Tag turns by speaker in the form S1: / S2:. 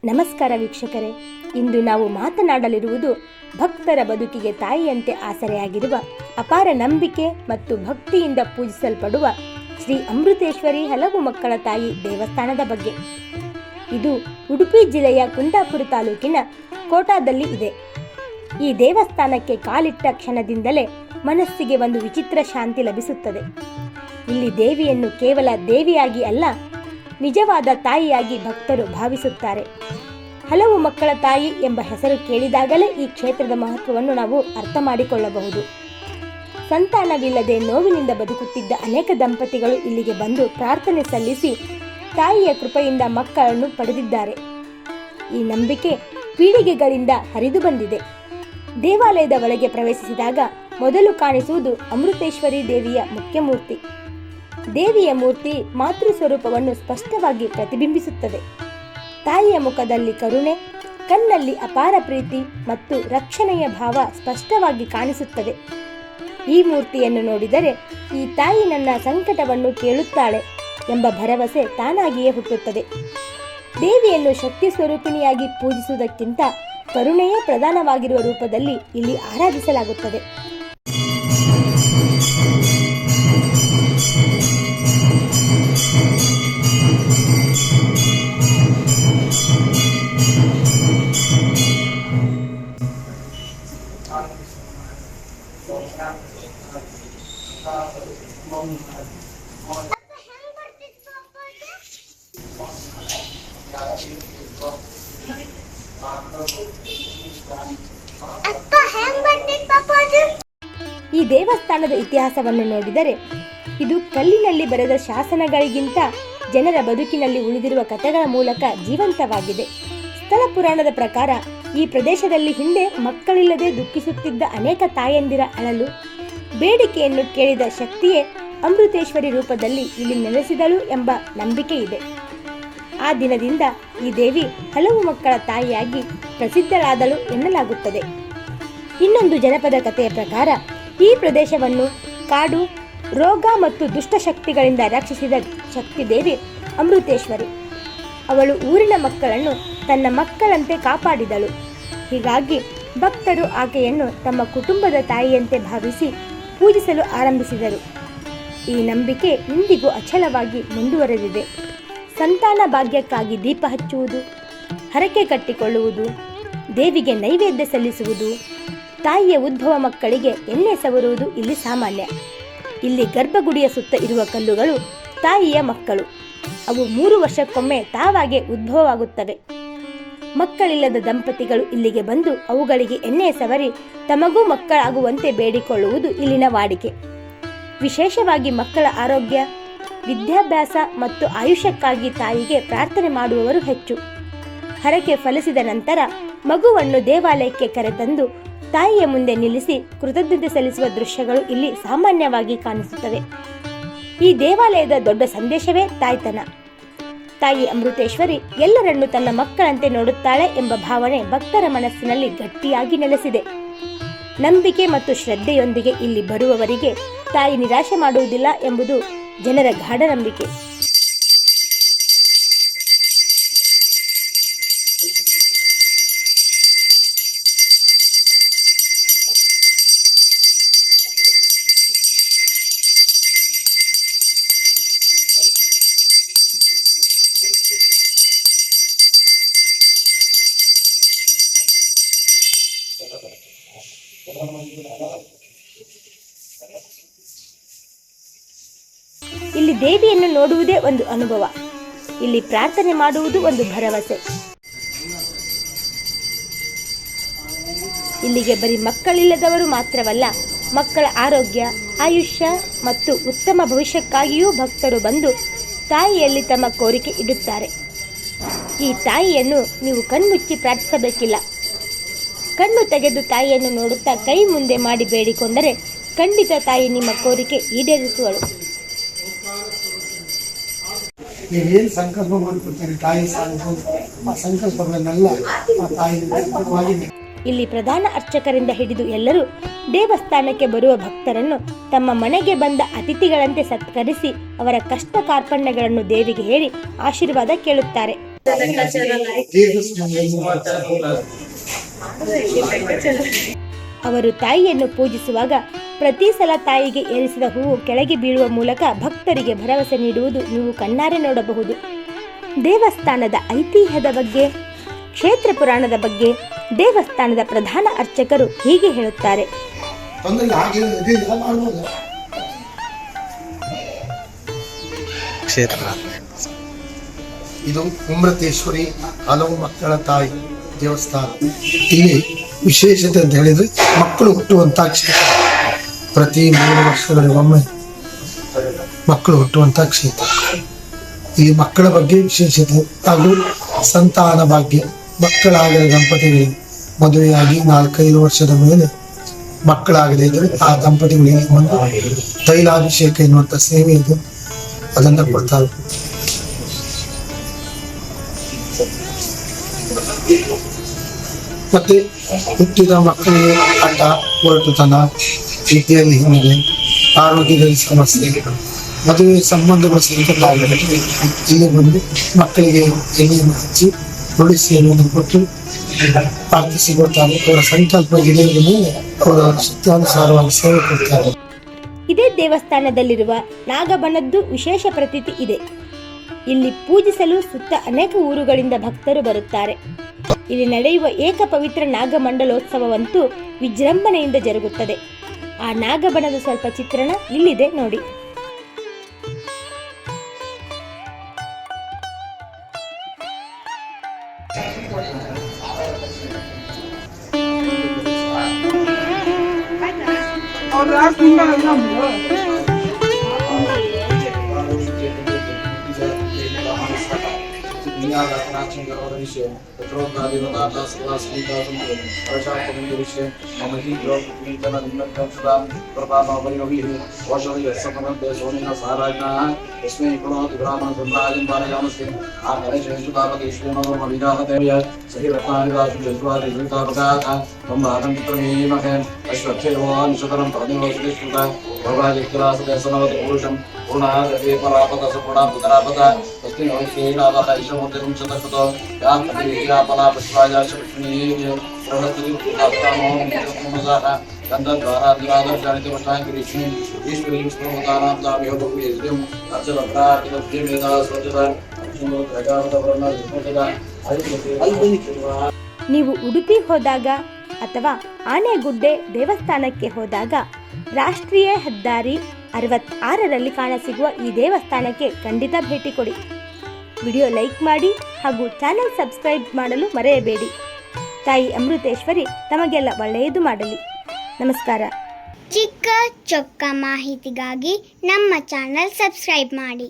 S1: ನಮಸ್ಕಾರ ವೀಕ್ಷಕರೇ, ಇಂದು ನಾವು ಮಾತನಾಡಲಿರುವುದು ಭಕ್ತರ ಬದುಕಿಗೆ ತಾಯಿಯಂತೆ ಆಸರೆಯಾಗಿರುವ ಅಪಾರ ನಂಬಿಕೆ ಮತ್ತು ಭಕ್ತಿಯಿಂದ ಪೂಜಿಸಲ್ಪಡುವ ಶ್ರೀ ಅಮೃತೇಶ್ವರಿ ಹಲವು ಮಕ್ಕಳ ತಾಯಿ ದೇವಸ್ಥಾನದ ಬಗ್ಗೆ. ಇದು ಉಡುಪಿ ಜಿಲ್ಲೆಯ ಕುಂದಾಪುರ ತಾಲೂಕಿನ ಕೋಟಾದಲ್ಲಿ ಇದೆ. ಈ ದೇವಸ್ಥಾನಕ್ಕೆ ಕಾಲಿಟ್ಟ ಕ್ಷಣದಿಂದಲೇ ಮನಸ್ಸಿಗೆ ಒಂದು ವಿಚಿತ್ರ ಶಾಂತಿ ಲಭಿಸುತ್ತದೆ. ಇಲ್ಲಿ ದೇವಿಯನ್ನು ಕೇವಲ ದೇವಿಯಾಗಿ ಅಲ್ಲ, ನಿಜವಾದ ತಾಯಿಯಾಗಿ ಭಕ್ತರು ಭಾವಿಸುತ್ತಾರೆ. ಹಲವು ಮಕ್ಕಳ ತಾಯಿ ಎಂಬ ಹೆಸರು ಕೇಳಿದಾಗಲೇ ಈ ಕ್ಷೇತ್ರದ ಮಹತ್ವವನ್ನು ನಾವು ಅರ್ಥ ಮಾಡಿಕೊಳ್ಳಬಹುದು. ಸಂತಾನವಿಲ್ಲದೆ ನೋವಿನಿಂದ ಬದುಕುತ್ತಿದ್ದ ಅನೇಕ ದಂಪತಿಗಳು ಇಲ್ಲಿಗೆ ಬಂದು ಪ್ರಾರ್ಥನೆ ಸಲ್ಲಿಸಿ ತಾಯಿಯ ಕೃಪೆಯಿಂದ ಮಕ್ಕಳನ್ನು ಪಡೆದಿದ್ದಾರೆ. ಈ ನಂಬಿಕೆ ಪೀಳಿಗೆಗಳಿಂದ ಹರಿದು ಬಂದಿದೆ. ದೇವಾಲಯದ ಒಳಗೆ ಪ್ರವೇಶಿಸಿದಾಗ ಮೊದಲು ಕಾಣಿಸುವುದು ಅಮೃತೇಶ್ವರಿ ದೇವಿಯ ಮುಖ್ಯ ಮೂರ್ತಿ. ದೇವಿಯ ಮೂರ್ತಿ ಮಾತೃ ಸ್ವರೂಪವನ್ನು ಸ್ಪಷ್ಟವಾಗಿ ಪ್ರತಿಬಿಂಬಿಸುತ್ತದೆ. ತಾಯಿಯ ಮುಖದಲ್ಲಿ ಕರುಣೆ, ಕಣ್ಣಲ್ಲಿ ಅಪಾರ ಪ್ರೀತಿ ಮತ್ತು ರಕ್ಷಣೆಯ ಭಾವ ಸ್ಪಷ್ಟವಾಗಿ ಕಾಣಿಸುತ್ತದೆ. ಈ ಮೂರ್ತಿಯನ್ನು ನೋಡಿದರೆ ಈ ತಾಯಿ ನನ್ನ ಸಂಕಟವನ್ನು ಕೇಳುತ್ತಾಳೆ ಎಂಬ ಭರವಸೆ ತಾನಾಗಿಯೇ ಹುಟ್ಟುತ್ತದೆ. ದೇವಿಯನ್ನು ಶಕ್ತಿ ಸ್ವರೂಪಿಣಿಯಾಗಿ ಪೂಜಿಸುವುದಕ್ಕಿಂತ ಕರುಣೆಯೇ ಪ್ರಧಾನವಾಗಿರುವ ರೂಪದಲ್ಲಿ ಇಲ್ಲಿ ಆರಾಧಿಸಲಾಗುತ್ತದೆ. ಈ ದೇವಸ್ಥಾನದ ಇತಿಹಾಸವನ್ನು ನೋಡಿದರೆ ಇದು ಕಲ್ಲಿನಲ್ಲಿ ಬರೆದ ಶಾಸನಗಳಿಗಿಂತ ಜನರ ಬದುಕಿನಲ್ಲಿ ಉಳಿದಿರುವ ಕಥೆಗಳ ಮೂಲಕ ಜೀವಂತವಾಗಿದೆ. ಸ್ಥಳ ಪುರಾಣದ ಪ್ರಕಾರ ಈ ಪ್ರದೇಶದಲ್ಲಿ ಹಿಂದೆ ಮಕ್ಕಳಿಲ್ಲದೆ ದುಃಖಿಸುತ್ತಿದ್ದ ಅನೇಕ ತಾಯಂದಿರ ಅಳಲು, ಬೇಡಿಕೆಯನ್ನು ಕೇಳಿದ ಶಕ್ತಿಯೇ ಅಮೃತೇಶ್ವರಿ ರೂಪದಲ್ಲಿ ಇಲ್ಲಿ ನೆಲೆಸಿದಳು ಎಂಬ ನಂಬಿಕೆ ಇದೆ. ಆ ದಿನದಿಂದ ಈ ದೇವಿ ಹಲವು ಮಕ್ಕಳ ತಾಯಿಯಾಗಿ ಪ್ರಸಿದ್ಧಳಾದಳು ಎನ್ನಲಾಗುತ್ತದೆ. ಇನ್ನೊಂದು ಜನಪದ ಕಥೆಯ ಪ್ರಕಾರ ಈ ಪ್ರದೇಶವನ್ನು ಕಾಡು, ರೋಗ ಮತ್ತು ದುಷ್ಟಶಕ್ತಿಗಳಿಂದ ರಕ್ಷಿಸಿದ ಶಕ್ತಿ ದೇವಿ ಅಮೃತೇಶ್ವರಿ. ಅವಳು ಊರಿನ ಮಕ್ಕಳನ್ನು ತನ್ನ ಮಕ್ಕಳಂತೆ ಕಾಪಾಡಿದಳು. ಹೀಗಾಗಿ ಭಕ್ತರು ಆಕೆಯನ್ನು ತಮ್ಮ ಕುಟುಂಬದ ತಾಯಿಯಂತೆ ಭಾವಿಸಿ ಪೂಜಿಸಲು ಆರಂಭಿಸಿದರು. ಈ ನಂಬಿಕೆ ಇಂದಿಗೂ ಅಚಲವಾಗಿ ಮುಂದುವರೆದಿದೆ. ಸಂತಾನ ಭಾಗ್ಯಕ್ಕಾಗಿ ದೀಪ ಹಚ್ಚುವುದು, ಹರಕೆ ಕಟ್ಟಿಕೊಳ್ಳುವುದು, ದೇವಿಗೆ ನೈವೇದ್ಯ ಸಲ್ಲಿಸುವುದು, ತಾಯಿಯ ಉದ್ಭವ ಮಕ್ಕಳಿಗೆ ಎಣ್ಣೆ ಸವರುವುದು ಇಲ್ಲಿ ಸಾಮಾನ್ಯ. ಇಲ್ಲಿ ಗರ್ಭಗುಡಿಯ ಸುತ್ತ ಇರುವ ಕಲ್ಲುಗಳು ತಾಯಿಯ ಮಕ್ಕಳು. ಅವು 3 ವರ್ಷಕ್ಕೊಮ್ಮೆ ತಾವಾಗೆ ಉದ್ಭವವಾಗುತ್ತವೆ. ಮಕ್ಕಳಿಲ್ಲದ ದಂಪತಿಗಳು ಇಲ್ಲಿಗೆ ಬಂದು ಅವುಗಳಿಗೆ ಎಣ್ಣೆ ಸವರಿ ತಮಗೂ ಮಕ್ಕಳಾಗುವಂತೆ ಬೇಡಿಕೊಳ್ಳುವುದು ಇಲ್ಲಿನ ವಾಡಿಕೆ. ವಿಶೇಷವಾಗಿ ಮಕ್ಕಳ ಆರೋಗ್ಯ, ವಿದ್ಯಾಭ್ಯಾಸ ಮತ್ತು ಆಯುಷ್ಯಕ್ಕಾಗಿ ತಾಯಿಗೆ ಪ್ರಾರ್ಥನೆ ಮಾಡುವವರು ಹೆಚ್ಚು. ಹರಕೆ ಫಲಿಸಿದ ನಂತರ ಮಗುವನ್ನು ದೇವಾಲಯಕ್ಕೆ ಕರೆತಂದು ತಾಯಿಯ ಮುಂದೆ ನಿಲ್ಲಿಸಿ ಕೃತಜ್ಞತೆ ಸಲ್ಲಿಸುವ ದೃಶ್ಯಗಳು ಇಲ್ಲಿ ಸಾಮಾನ್ಯವಾಗಿ ಕಾಣಿಸುತ್ತವೆ. ಈ ದೇವಾಲಯದ ದೊಡ್ಡ ಸಂದೇಶವೇ ತಾಯ್ತನ. ತಾಯಿ ಅಮೃತೇಶ್ವರಿ ಎಲ್ಲರನ್ನೂ ತನ್ನ ಮಕ್ಕಳಂತೆ ನೋಡುತ್ತಾಳೆ ಎಂಬ ಭಾವನೆ ಭಕ್ತರ ಮನಸ್ಸಿನಲ್ಲಿ ಗಟ್ಟಿಯಾಗಿ ನೆಲೆಸಿದೆ. ನಂಬಿಕೆ ಮತ್ತು ಶ್ರದ್ಧೆಯೊಂದಿಗೆ ಇಲ್ಲಿ ಬರುವವರಿಗೆ ತಾಯಿ ನಿರಾಶೆ ಮಾಡುವುದಿಲ್ಲ ಎಂಬುದು ಜನರ ಗಾಢ ನಂಬಿಕೆ. ಇಲ್ಲಿ ದೇವಿಯನ್ನು ನೋಡುವುದೇ ಒಂದು ಅನುಭವ. ಇಲ್ಲಿ ಪ್ರಾರ್ಥನೆ ಮಾಡುವುದು ಒಂದು ಭರವಸೆ. ಇಲ್ಲಿಗೆ ಬರೀ ಮಕ್ಕಳಿಲ್ಲದವರು ಮಾತ್ರವಲ್ಲ, ಮಕ್ಕಳ ಆರೋಗ್ಯ, ಆಯುಷ್ಯ ಮತ್ತು ಉತ್ತಮ ಭವಿಷ್ಯಕ್ಕಾಗಿಯೂ ಭಕ್ತರು ಬಂದು ತಾಯಿಯಲ್ಲಿ ತಮ್ಮ ಕೋರಿಕೆ ಇಡುತ್ತಾರೆ. ಈ ತಾಯಿಯನ್ನು ನೀವು ಕಣ್ಮುಚ್ಚಿ ಪ್ರಾರ್ಥಿಸಬೇಕಿಲ್ಲ. ಕಣ್ಣು ತೆಗೆದು ತಾಯಿಯನ್ನು ನೋಡುತ್ತಾ ಕೈ ಮುಂದೆ ಮಾಡಿ ಬೇಡಿಕೊಂಡರೆ ಖಂಡಿತ ತಾಯಿ ನಿಮ್ಮ ಕೋರಿಕೆ ಈಡೇರಿಸುವಳು.
S2: ನೀವೇನು ಸಂಕಲ್ಪ ಮಾಡಿಕೊಡ್ತೀರಿ ತಾಯಿ ಆ ಸಂಕಲ್ಪಗಳನ್ನೆಲ್ಲ ಆ ತಾಯಿ.
S1: ಇಲ್ಲಿ ಪ್ರಧಾನ ಅರ್ಚಕರಿಂದ ಹಿಡಿದು ಎಲ್ಲರೂ ದೇವಸ್ಥಾನಕ್ಕೆ ಬರುವ ಭಕ್ತರನ್ನು ತಮ್ಮ ಮನೆಗೆ ಬಂದ ಅತಿಥಿಗಳಂತೆ ಸತ್ಕರಿಸಿ ಅವರ ಕಷ್ಟ ಕಾರ್ಪಣ್ಯಗಳನ್ನು ದೇವಿಗೆ ಹೇಳಿ ಆಶೀರ್ವಾದ ಕೇಳುತ್ತಾರೆ. ಅವರು ತಾಯಿಯನ್ನು ಪೂಜಿಸುವಾಗ ಪ್ರತಿ ಸಲ ತಾಯಿಗೆ ಏರಿಸಿದ ಹೂವು ಕೆಳಗೆ ಬೀಳುವ ಮೂಲಕ ಭಕ್ತರಿಗೆ ಭರವಸೆ ನೀಡುವುದು ನೀವು ಕಣ್ಣಾರೆ ನೋಡಬಹುದು. ದೇವಸ್ಥಾನದ ಐತಿಹ್ಯದ ಬಗ್ಗೆ, ಕ್ಷೇತ್ರ ಪುರಾಣದ ಬಗ್ಗೆ ದೇವಸ್ಥಾನದ ಪ್ರಧಾನ ಅರ್ಚಕರು ಹೀಗೆ ಹೇಳುತ್ತಾರೆ.
S2: ಇದು ಅಮೃತೇಶ್ವರಿ ಹಲವು ಮಕ್ಕಳ ತಾಯಿ ದೇವಸ್ಥಾನ. ಇಲ್ಲಿ ವಿಶೇಷತೆ ಅಂತ ಹೇಳಿದ್ರೆ ಮಕ್ಕಳು ಹುಟ್ಟುವಂತ ಕ್ಷೇತ್ರ. ಪ್ರತಿ 3 ವರ್ಷಗಳಿಗೊಮ್ಮೆ ಮಕ್ಕಳು ಹುಟ್ಟುವಂತ ಕ್ಷೇತ್ರ. ಈ ಮಕ್ಕಳ ಬಗ್ಗೆ ವಿಶೇಷತೆ ಹಾಗೂ ಸಂತಾನ ಭಾಗ್ಯ, ಮಕ್ಕಳಾಗದ ದಂಪತಿಗಳಿಗೆ ಮದುವೆಯಾಗಿ 4-5 ವರ್ಷದ ಮೇಲೆ ಮಕ್ಕಳಾಗದೇ ಇದ್ದರೆ ಆ ದಂಪತಿಗಳಿಗೆ ಒಂದು ತೈಲಾಭಿಷೇಕ ಎನ್ನುವಂತ ಸೇವೆ ಇದೆ, ಅದನ್ನ ಕೊಡ್ತಾರೆ. ಮತ್ತೆ ಹುಟ್ಟಿದ ಮಕ್ಕಳಿಗೆ ಹಠ, ಹೊರಟುತನ, ವಿದ್ಯೆಯಲ್ಲಿ ಹಿನ್ನೆಲೆ, ಆರೋಗ್ಯದಲ್ಲಿ ಸಮಸ್ಯೆ, ಮದುವೆ ಸಂಬಂಧಗಳ ಸಂಕಟವಾಗಿದೆ, ಇಲ್ಲಿ ಬಂದು ಮಕ್ಕಳಿಗೆ ಎಣ್ಣೆಯನ್ನು ಹಚ್ಚಿ ನುಡಿಸಿ ಎಣ್ಣೆಯನ್ನು ಕೊಟ್ಟು ಪ್ರಾರ್ಥಿಸಿಕೊಡ್ತಾರೆ. ಅವರ ಸಂಕಲ್ಪ ಗಿಡದ ಮೇಲೆ ಅವರ ಶಕ್ತಾನುಸಾರವಾಗಿ ಸೇವೆ ಕೊಡ್ತಾರೆ.
S1: ಇದೇ ದೇವಸ್ಥಾನದಲ್ಲಿರುವ ನಾಗಬನದ್ದು ವಿಶೇಷ ಪ್ರತೀತಿ ಇದೆ. ಇಲ್ಲಿ ಪೂಜಿಸಲು ಸುತ್ತ ಅನೇಕ ಊರುಗಳಿಂದ ಭಕ್ತರು ಬರುತ್ತಾರೆ. ಇಲ್ಲಿ ನಡೆಯುವ ಏಕ ಪವಿತ್ರ ನಾಗಮಂಡಲೋತ್ಸವವಂತೂ ವಿಜೃಂಭಣೆಯಿಂದ ಜರುಗುತ್ತದೆ. ಆ ನಾಗಬನದ ಸ್ವಲ್ಪ ಚಿತ್ರಣ ಇಲ್ಲಿದೆ ನೋಡಿ. ನೀವು ಉಡುಪಿ ಹೋದಾಗ ಅಥವಾ ಆನೆಗುಡ್ಡೆ ದೇವಸ್ಥಾನಕ್ಕೆ ಹೋದಾಗ ರಾಷ್ಟ್ರೀಯ ಹೆದ್ದಾರಿ 66ರಲ್ಲಿ ಕಾಣಸಿಗುವ ಈ ದೇವಸ್ಥಾನಕ್ಕೆ ಖಂಡಿತ ಭೇಟಿ ಕೊಡಿ. ವಿಡಿಯೋ ಲೈಕ್ ಮಾಡಿ ಹಾಗೂ ಚಾನೆಲ್ ಸಬ್ಸ್ಕ್ರೈಬ್ ಮಾಡಲು ಮರೆಯಬೇಡಿ. ತಾಯಿ ಅಮೃತೇಶ್ವರಿ ತಮಗೆಲ್ಲ ಒಳ್ಳೆಯದು ಮಾಡಲಿ. ನಮಸ್ಕಾರ.
S3: ಚಿಕ್ಕ ಚೊಕ್ಕ ಮಾಹಿತಿಗಾಗಿ ನಮ್ಮ ಚಾನೆಲ್ ಸಬ್ಸ್ಕ್ರೈಬ್ ಮಾಡಿ.